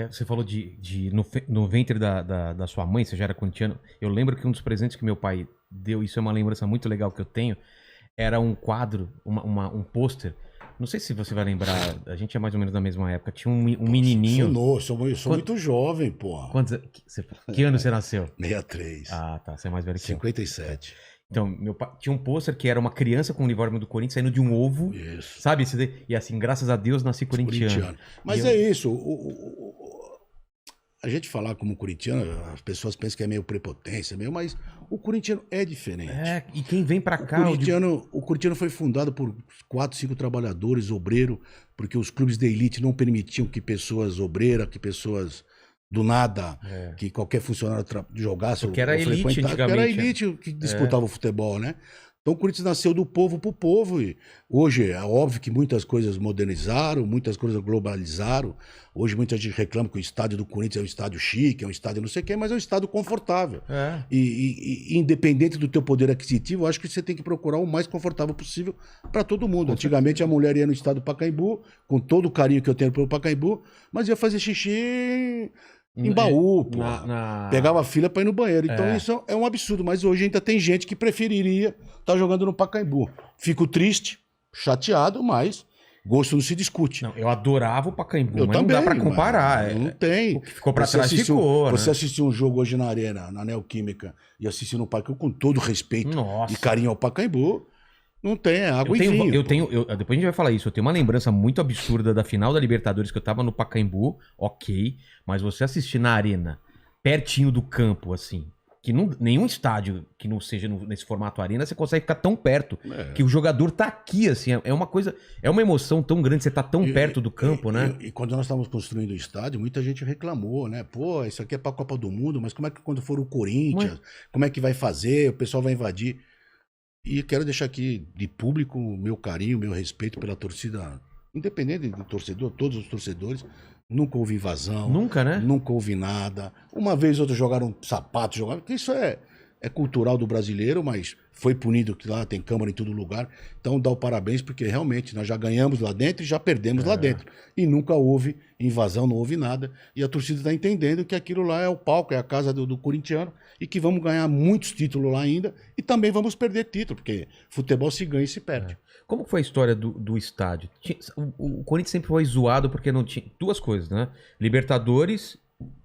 Você falou no ventre da sua mãe, você já era corintiano. Eu lembro que um dos presentes que meu pai deu, isso é uma lembrança muito legal que eu tenho, era um quadro, um pôster. Não sei se você vai lembrar, a gente é mais ou menos da mesma época. Tinha um menininho. Sou muito jovem, porra. Que ano você nasceu? 63. Ah, tá. Você é mais velho que eu. 57. Então, meu pai tinha um pôster que era uma criança com o uniforme do Corinthians saindo de um ovo. Isso. Sabe? E assim, graças a Deus, nasci corintiano. Mas é isso. A gente falar como corintiano, as pessoas pensam que é meio prepotência, mas o corintiano é diferente. E quem vem pra cá... O corintiano foi fundado por 4, 5 trabalhadores, obreiro, porque os clubes de elite não permitiam que pessoas obreiras, que pessoas do nada, que qualquer funcionário jogasse porque era elite antigamente. Porque era elite que disputava o futebol, né? Então o Corinthians nasceu do povo pro povo e hoje é óbvio que muitas coisas modernizaram, muitas coisas globalizaram. Hoje muita gente reclama que o estádio do Corinthians é um estádio chique, é um estádio não sei o quê, mas é um estádio confortável. E independente do teu poder aquisitivo, eu acho que você tem que procurar o mais confortável possível para todo mundo. Antigamente a mulher ia no estádio do Pacaembu, com todo o carinho que eu tenho pelo Pacaembu, mas ia fazer xixi em baú, pô. Pegava fila pra ir no banheiro. Então isso é um absurdo. Mas hoje ainda tem gente que preferiria estar jogando no Pacaembu. Fico triste, chateado, mas gosto não se discute. Não, eu adorava o Pacaembu, Eu mas também, não dá pra comparar. Não tem. O que ficou pra trás ficou, né? Você assistiu um jogo hoje na Arena, na Neoquímica, e assistiu no Pacaembu com todo respeito e carinho ao Pacaembu. Não tem, é água e vinho. Depois a gente vai falar isso. Eu tenho uma lembrança muito absurda da final da Libertadores, que eu tava no Pacaembu, ok. Mas você assistir na arena, pertinho do campo, assim, que nenhum estádio que não seja nesse formato arena, você consegue ficar tão perto. Que o jogador tá aqui, assim. É uma coisa, é uma emoção tão grande, você tá tão perto do campo, né? E quando nós estávamos construindo o estádio, muita gente reclamou, né? Pô, isso aqui é pra Copa do Mundo, mas como é que quando for o Corinthians, como é que vai fazer? O pessoal vai invadir. E quero deixar aqui de público o meu carinho, o meu respeito pela torcida, independente do torcedor, todos os torcedores. Nunca houve invasão. Nunca, né? Nunca houve nada. Uma vez ou outra jogaram sapato, porque isso é cultural do brasileiro, mas foi punido que lá tem câmara em todo lugar. Então dá o parabéns, porque realmente nós já ganhamos lá dentro e já perdemos lá dentro. E nunca houve invasão, não houve nada. E a torcida está entendendo que aquilo lá é o palco, é a casa do corintiano, e que vamos ganhar muitos títulos lá ainda, e também vamos perder título, porque futebol se ganha e se perde. Como foi a história do estádio? O Corinthians sempre foi zoado porque não tinha duas coisas, né? Libertadores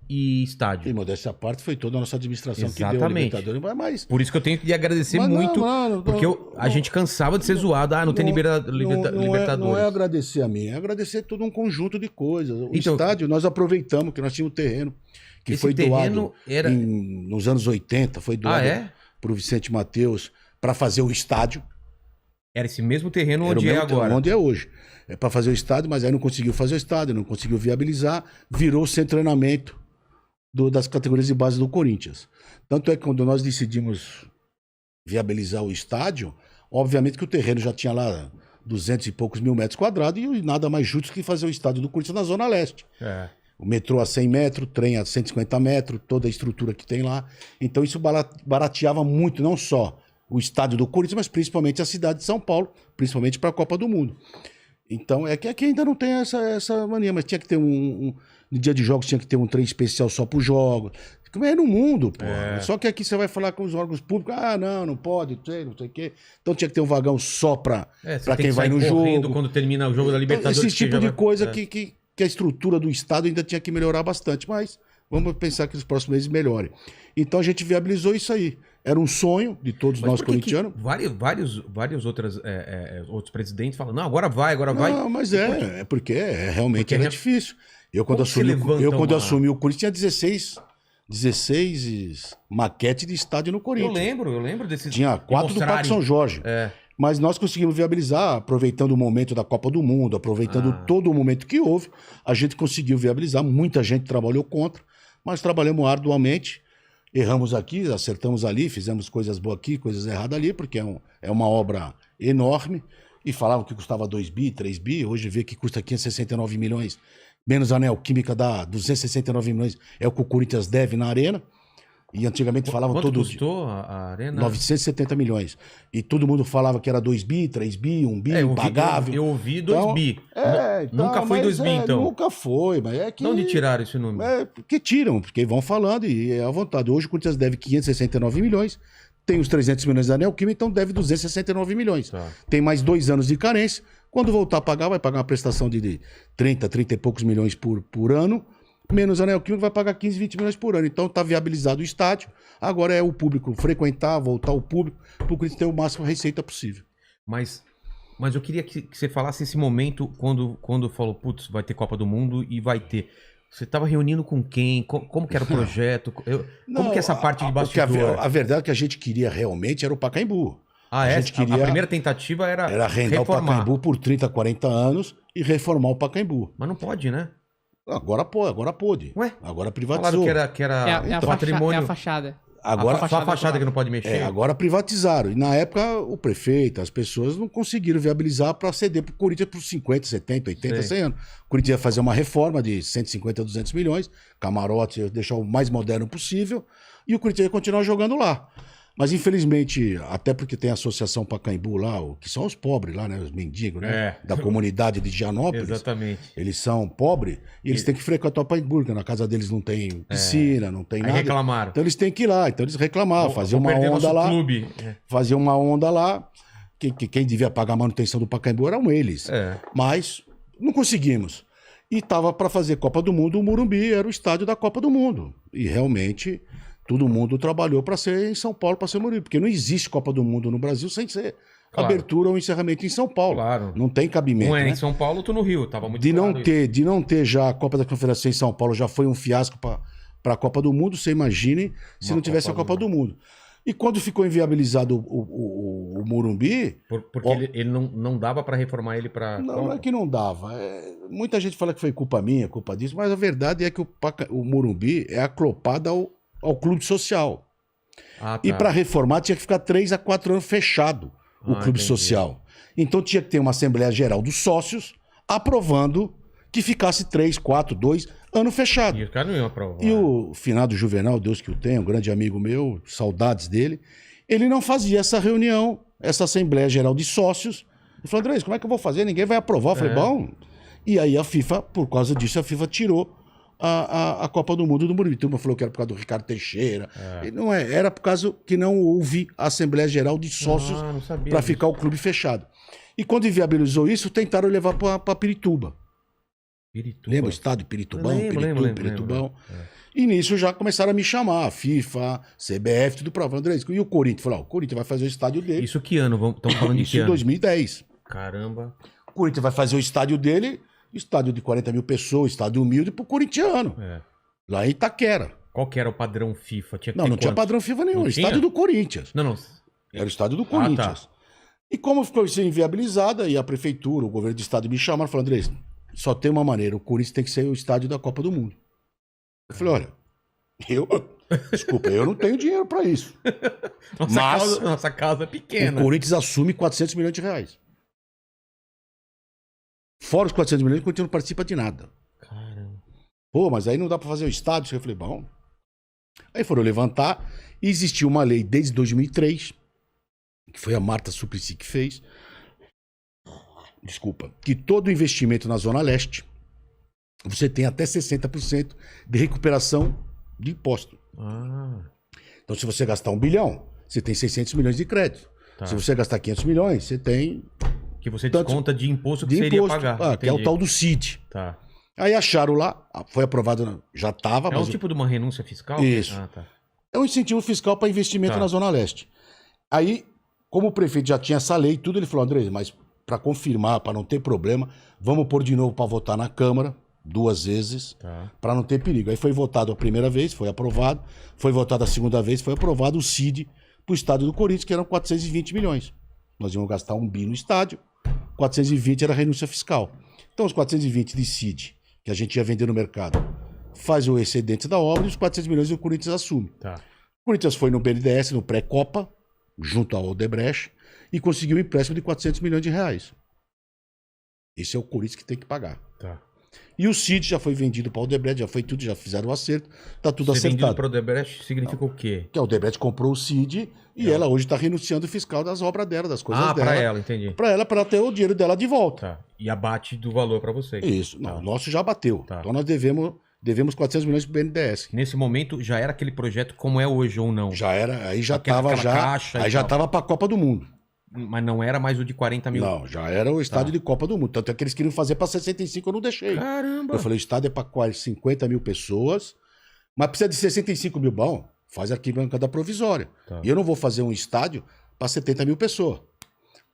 e estádio. E modéstia à parte, foi toda a nossa administração que deu a Libertadores. Mas, por isso que eu tenho que lhe agradecer muito, porque a gente cansava de ser zoado. Não tem Libertadores. Não é agradecer a mim, é agradecer todo um conjunto de coisas. O estádio, nós aproveitamos, que nós tínhamos um terreno, que foi doado nos anos 80, foi doado para o Vicente Mateus para fazer o estádio. Era esse mesmo terreno onde é agora. Onde é hoje. É para fazer o estádio, mas aí não conseguiu fazer o estádio, não conseguiu viabilizar, virou sem treinamento das categorias de base do Corinthians. Tanto é que quando nós decidimos viabilizar o estádio, obviamente que o terreno já tinha lá 200 e poucos mil metros quadrados e nada mais justo que fazer o estádio do Corinthians na Zona Leste. O metrô a 100 metros, trem a 150 metros, toda a estrutura que tem lá. Então isso barateava muito, não só o estádio do Corinthians, mas principalmente a cidade de São Paulo, principalmente para a Copa do Mundo. Então, é que aqui ainda não tem essa mania, mas tinha que ter no dia de jogos tinha que ter um trem especial só para os jogos. Como é no mundo, pô. Só que aqui você vai falar com os órgãos públicos, não pode, não sei o quê. Então tinha que ter um vagão só para quem vai no jogo. Quando termina o jogo da Libertadores. Então, esse tipo de coisa que a estrutura do Estado ainda tinha que melhorar bastante, mas vamos pensar que nos próximos meses melhore. Então a gente viabilizou isso aí. Era um sonho de todos nós corintianos. Vários outros presidentes falam, não, agora vai. Não, mas porque realmente era difícil. Eu quando assumi o Corinthians tinha 16 maquetes de estádio no Corinthians. Eu lembro desses. Tinha 4 do Parque São Jorge. Mas nós conseguimos viabilizar, aproveitando o momento da Copa do Mundo, aproveitando todo o momento que houve, a gente conseguiu viabilizar. Muita gente trabalhou contra, mas trabalhamos arduamente. Erramos aqui, acertamos ali, fizemos coisas boas aqui, coisas erradas ali, porque é uma obra enorme. E falavam que custava 2 bi, 3 bi, hoje vê que custa 569 milhões, menos a Neoquímica dá 269 milhões, é o que o Corinthians deve na Arena. E antigamente falavam Quanto todo custou a arena? 970 milhões. E todo mundo falava que era 2 bi, 3 bi, 1 bi, pagável. Eu ouvi 2 Então, bi. então, Nunca foi 2 bi, então. Nunca foi, mas é que... De onde tiraram esse número? Porque tiram, porque vão falando e é à vontade. Hoje o Corinthians deve 569 milhões, tem os 300 milhões da Neoquímica, então deve 269 milhões. Tá. Tem mais 2 anos de carência. Quando voltar a pagar, vai pagar uma prestação de 30 e poucos milhões por ano, menos a Neoquímica vai pagar 15, 20 milhões por ano. Então está viabilizado o estádio. Agora é o público frequentar, voltar o público, para o Corinthians ter o máximo de receita possível. Mas eu queria que você falasse esse momento quando falou, putz, vai ter Copa do Mundo e vai ter. Você estava reunindo com quem? Como que era o projeto? Como que é essa parte de bastidor? A verdade é que a gente queria realmente era o Pacaembu. A primeira tentativa era arrendar reformar. o Pacaembu por 30, 40 anos e reformar o Pacaembu. Mas não pode, né? Agora pôde. Ué? Agora privatizou. Falaram que era patrimônio. É a fachada. Agora, só a fachada que não pode mexer. Agora privatizaram. E na época o prefeito, as pessoas não conseguiram viabilizar para ceder para o Corinthians por 50, 70, 80, 100 anos. O Corinthians ia fazer uma reforma de 150, 200 milhões, camarote, ia deixar o mais moderno possível, e o Corinthians ia continuar jogando lá. Mas infelizmente, até porque tem a Associação Pacaembu lá, que são os pobres lá, né? Os mendigos, né? Da comunidade de Gianópolis. Exatamente. Eles são pobres e eles têm que frequentar o Pacaembu, porque na casa deles não tem piscina, não tem Aí nada. reclamaram. Então eles têm que ir lá. Então eles reclamavam, faziam uma onda lá. Clube. Faziam uma onda lá. Quem devia pagar a manutenção do Pacaembu eram eles. Mas não conseguimos. E estava para fazer Copa do Mundo, o Morumbi era o estádio da Copa do Mundo. E realmente todo mundo trabalhou para ser em São Paulo, para ser Morumbi. Porque não existe Copa do Mundo no Brasil sem ser abertura ou encerramento em São Paulo. Claro. Não tem cabimento. Um é né? em São Paulo, outro no Rio. Tava muito de não ter já a Copa da Confederação em São Paulo, já foi um fiasco para a Copa do Mundo. Você imagine se não tivesse a Copa do Mundo. E quando ficou inviabilizado o Morumbi... Porque ele não dava para reformar ele para... Não é que não dava. Muita gente fala que foi culpa minha, culpa disso, mas a verdade é que o Morumbi é aclopado ao clube social. Tá. E para reformar tinha que ficar 3 a 4 anos fechado o clube social. Então tinha que ter uma Assembleia Geral dos sócios aprovando que ficasse 3, 4, 2 anos fechado. E os caras não iam aprovar. E o finado Juvenal, Deus que o tenha, um grande amigo meu, saudades dele, ele não fazia essa reunião, essa Assembleia Geral de Sócios. Ele falou, André, como é que eu vou fazer? Ninguém vai aprovar. Eu falei, bom... E aí a FIFA, por causa disso, a FIFA tirou a Copa do Mundo do Morumbi. Turma falou que era por causa do Ricardo Teixeira. E não é, era por causa que não houve a Assembleia Geral de Sócios para ficar o clube fechado. E quando inviabilizou isso, tentaram levar para Pirituba. Lembra o estádio Piritubão? Piritubão. E nisso já começaram a me chamar, FIFA, CBF, tudo pra André. E o Corinthians? Falou, o Corinthians vai fazer o estádio dele. Isso que ano? Estamos falando de que ano? Isso em 2010. Caramba. O Corinthians vai fazer o estádio dele, estádio de 40 mil pessoas, estádio humilde pro corintiano. Lá em Itaquera. Qual que era o padrão FIFA? Não tinha padrão FIFA nenhum. Estádio do Corinthians. Não. Era o estádio do Corinthians. Tá. E como ficou isso inviabilizada, e a prefeitura, o governo do estado me chamaram e falaram, André, só tem uma maneira, o Corinthians tem que ser o estádio da Copa do Mundo. Eu falei, olha, desculpa, eu não tenho dinheiro pra isso. Nossa casa é pequena. O Corinthians assume 400 milhões de reais. Fora os 400 milhões, o Corinthians não participa de nada. Caramba. Pô, mas aí não dá pra fazer o estádio. Eu falei, bom. Aí foram levantar, e existiu uma lei desde 2003, que foi a Marta Suplicy que fez, que todo investimento na Zona Leste, você tem até 60% de recuperação de imposto. Então, se você gastar 1 bilhão, você tem 600 milhões de crédito. Se você gastar 500 milhões, você tem... Que você desconta de imposto que você iria pagar. Que é o tal do CID. Tá. Aí acharam lá, foi aprovado, já estava... É um tipo de uma renúncia fiscal? Isso. Tá. É um incentivo fiscal para investimento na Zona Leste. Aí, como o prefeito já tinha essa lei e tudo, ele falou, André, mas para confirmar, para não ter problema, vamos pôr de novo para votar na Câmara, 2 vezes, para não ter perigo. Aí foi votado a primeira vez, foi aprovado. Foi votado a segunda vez, foi aprovado o CID para o estádio do Corinthians, que eram 420 milhões. Nós íamos gastar 1 bi no estádio, 420 era renúncia fiscal. Então, os 420 de CID, que a gente ia vender no mercado, faz o excedente da obra e os 400 milhões o Corinthians assume. O Corinthians foi no BNDES, no pré-Copa, junto ao Odebrecht, e conseguiu um empréstimo de 400 milhões de reais. Esse é o Corinthians que tem que pagar. E o CID já foi vendido para o Odebrecht, já foi tudo, já fizeram o acerto, tá tudo Ser vendido acertado. para o Odebrecht significa o quê? Que a Odebrecht comprou o CID e ela hoje está renunciando o fiscal das obras dela, das coisas dela. Para ela, entendi. Para ela ter o dinheiro dela de volta. Tá. E abate do valor para vocês. Isso. Não, o nosso já bateu. Tá. Então nós devemos 400 milhões para o BNDES. Nesse momento já era aquele projeto como é hoje ou não? Já era, aí já Aquela estava caixa aí e já tal. estava para a Copa do Mundo. Mas não era mais o de 40 mil? Não, já era o estádio de Copa do Mundo. Tanto é que eles queriam fazer para 65, eu não deixei. Caramba! Eu falei, o estádio é para 50 mil pessoas, mas precisa de 65 mil. Bom, faz arquibancada provisória. Tá. E eu não vou fazer um estádio para 70 mil pessoas.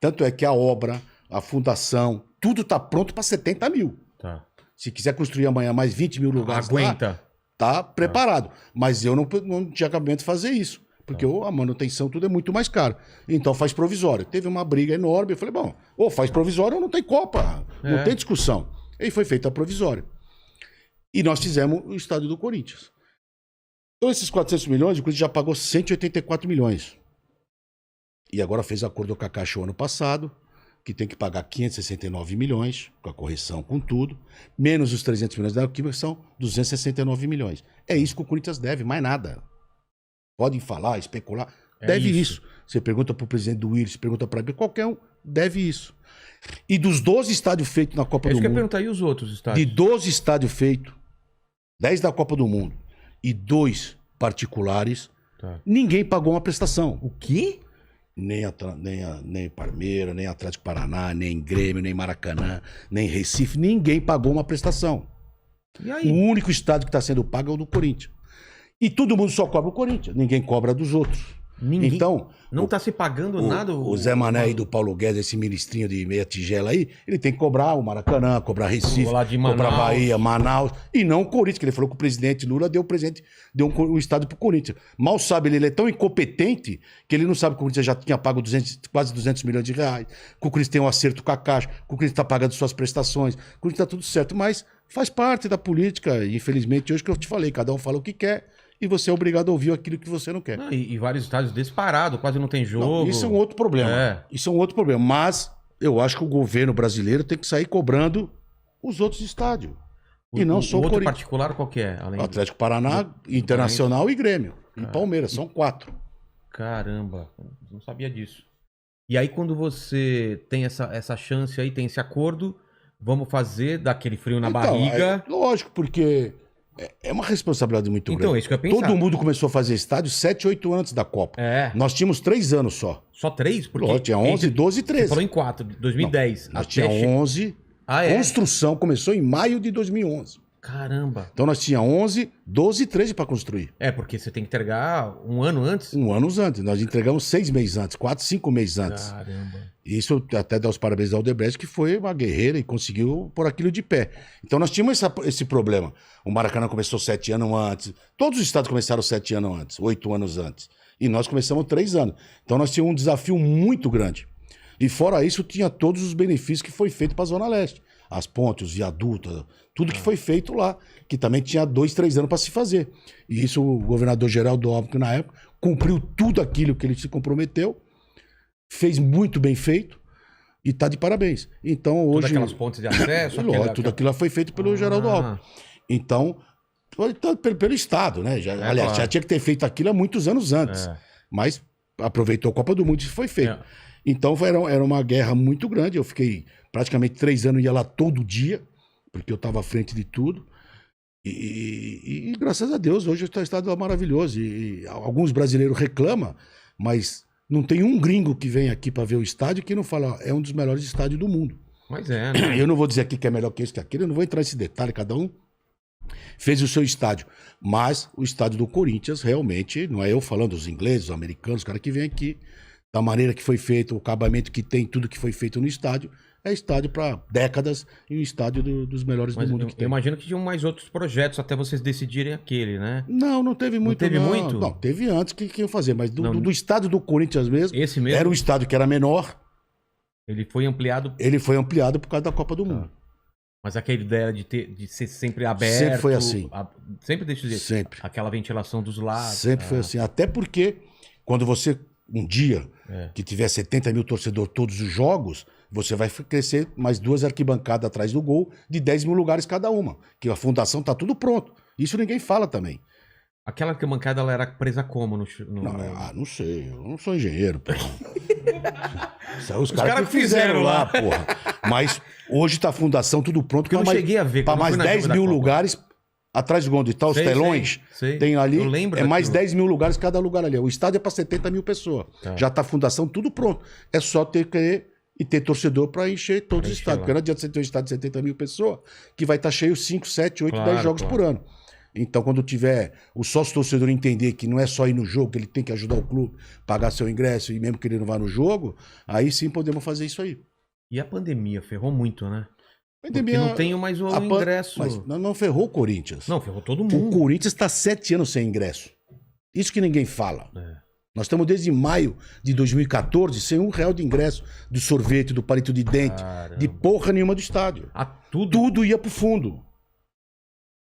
Tanto é que a obra, a fundação, tudo está pronto para 70 mil. Tá. Se quiser construir amanhã mais 20 mil lugares Aguenta. lá, tá preparado. Mas eu não tinha acabamento de fazer isso. Porque a manutenção, tudo é muito mais caro. Então faz provisório. Teve uma briga enorme. Eu falei, bom, ou faz provisório ou não tem Copa. Não tem discussão. E foi feita a provisória. E nós fizemos o estádio do Corinthians. Então esses 400 milhões, o Corinthians já pagou 184 milhões. E agora fez acordo com a Caixa o ano passado, que tem que pagar 569 milhões, com a correção, com tudo, menos os 300 milhões da que são 269 milhões. É isso que o Corinthians deve, mais nada. Podem falar, especular. Deve isso. Você pergunta para o presidente do Willis, pergunta para qualquer um, deve isso. E dos 12 estádios feitos na Copa do Mundo... que eu ia Mundo... perguntar, e os outros estádios? De 12 estádios feitos, 10 da Copa do Mundo e 2 particulares, ninguém pagou uma prestação. O quê? Nem Palmeiras, nem Atlético Paraná, nem Grêmio, nem Maracanã, nem Recife, ninguém pagou uma prestação. E aí? O único estádio que está sendo pago é o do Corinthians. E todo mundo só cobra o Corinthians, ninguém cobra dos outros. Ninguém... Então, não está se pagando nada. O Zé Mané aí do Paulo Guedes, esse ministrinho de meia tigela aí, ele tem que cobrar o Maracanã, cobrar Recife, cobrar Bahia, Manaus, e não o Corinthians, que ele falou que o presidente Lula deu um estádio pro Corinthians. Mal sabe, ele é tão incompetente que ele não sabe que o Corinthians já tinha pago quase 200 milhões de reais, que o Corinthians tem um acerto com a Caixa, que o Corinthians está pagando suas prestações, que o Corinthians está tudo certo, mas faz parte da política, e infelizmente hoje que eu te falei, cada um fala o que quer, e você é obrigado a ouvir aquilo que você não quer. E vários estádios disparados, quase não tem jogo. Não, isso é um outro problema. Isso é um outro problema. Mas eu acho que o governo brasileiro tem que sair cobrando os outros estádios. E não só o outro Corinthians. Particular qual que é? Atlético Paraná, Internacional e Grêmio. E Palmeiras, são 4. Caramba, não sabia disso. E aí quando você tem essa chance aí, tem esse acordo, vamos fazer daquele frio na barriga. Lógico, porque... É uma responsabilidade muito grande. Então, é isso que eu ia pensar. Todo mundo começou a fazer estádio 7, 8 antes da Copa. Nós tínhamos 3 anos só. Só 3? Porque lógico, tinha 11, 12 e 13. Você falou em 4, 2010. Não, nós tínhamos 11. Construção começou em maio de 2011. Caramba. Então nós tínhamos 11, 12 e 13 para construir. Porque você tem que entregar um ano antes? Um ano antes. Nós entregamos 6 meses antes, 4, 5 meses antes. Caramba. Isso até dá os parabéns ao Odebrecht, que foi uma guerreira e conseguiu pôr aquilo de pé. Então nós tínhamos esse problema. O Maracanã começou 7 anos antes. Todos os estados começaram 7 anos antes, 8 anos antes. E nós começamos 3 anos. Então nós tínhamos um desafio muito grande. E fora isso, tinha todos os benefícios que foi feito para a Zona Leste. As pontes, os viadutos, tudo que foi feito lá, que também tinha 2, 3 anos para se fazer. E isso o governador Geraldo Alckmin, na época, cumpriu tudo aquilo que ele se comprometeu, fez muito bem feito e está de parabéns. Então hoje... Todas aquelas pontes de acesso? Tudo aquilo foi feito pelo Geraldo Alckmin. Então, foi pelo Estado, né? Aliás, já tinha que ter feito aquilo há muitos anos antes. Mas aproveitou a Copa do Mundo e isso foi feito. Então era uma guerra muito grande. Eu fiquei praticamente 3 anos, ia lá todo dia, porque eu estava à frente de tudo. E graças a Deus, hoje o estado é maravilhoso. E alguns brasileiros reclamam, mas não tem um gringo que vem aqui para ver o estádio que não fala, é um dos melhores estádios do mundo. Mas né? Eu não vou dizer aqui que é melhor que esse, que aquele, eu não vou entrar nesse detalhe, cada um fez o seu estádio. Mas o estádio do Corinthians, realmente, não é eu falando, os ingleses, os americanos, os caras que vêm aqui, da maneira que foi feito, o acabamento que tem, tudo que foi feito no estádio, é estádio para décadas e um estádio dos melhores do mundo que tem. Eu imagino que tinham mais outros projetos até vocês decidirem aquele, né? Não teve muito. Não teve muito? Não, teve antes que iam fazer, mas do estádio do Corinthians mesmo, esse mesmo, era um estádio que era menor. Ele foi ampliado? Ele foi ampliado por causa da Copa do Mundo. Mas aquela ideia de ser sempre aberto... Sempre foi assim. Sempre deixa eu dizer. Sempre. Aquela ventilação dos lados. Sempre foi assim. Até porque, quando você, um dia, que tiver 70 mil torcedores todos os jogos, você vai crescer mais 2 arquibancadas atrás do gol, de 10 mil lugares cada uma. Que a fundação tá tudo pronto. Isso ninguém fala também. Aquela arquibancada, ela era presa como? Não sei, eu não sou engenheiro, porra. Os caras que fizeram lá, porra. Mas hoje tá a fundação tudo pronto. Porque eu não cheguei a ver. Para mais 10 mil lugares, atrás de onde tá os telões, sei. tem ali, Eu lembro é mais daquilo. 10 mil lugares cada lugar ali. O estádio é para 70 mil pessoas. Tá. Já tá a fundação tudo pronto. É só ter torcedor para encher todos os estádios. Porque não adianta você ter um estádio de 70 mil pessoas, que vai estar cheio 5, 7, 8, 10 jogos por ano. Então, quando tiver o sócio-torcedor entender que não é só ir no jogo, que ele tem que ajudar o clube, pagar seu ingresso, e mesmo que ele não vá no jogo, aí sim podemos fazer isso aí. E a pandemia ferrou muito, né? Pandemia, porque não tenho mais o ingresso. Mas não ferrou o Corinthians. Não, ferrou todo mundo. O Corinthians está 7 anos sem ingresso. Isso que ninguém fala. Nós estamos desde maio de 2014 sem R$1 de ingresso, do sorvete, do palito de dente, de porra nenhuma do estádio. Tudo? Tudo ia pro fundo.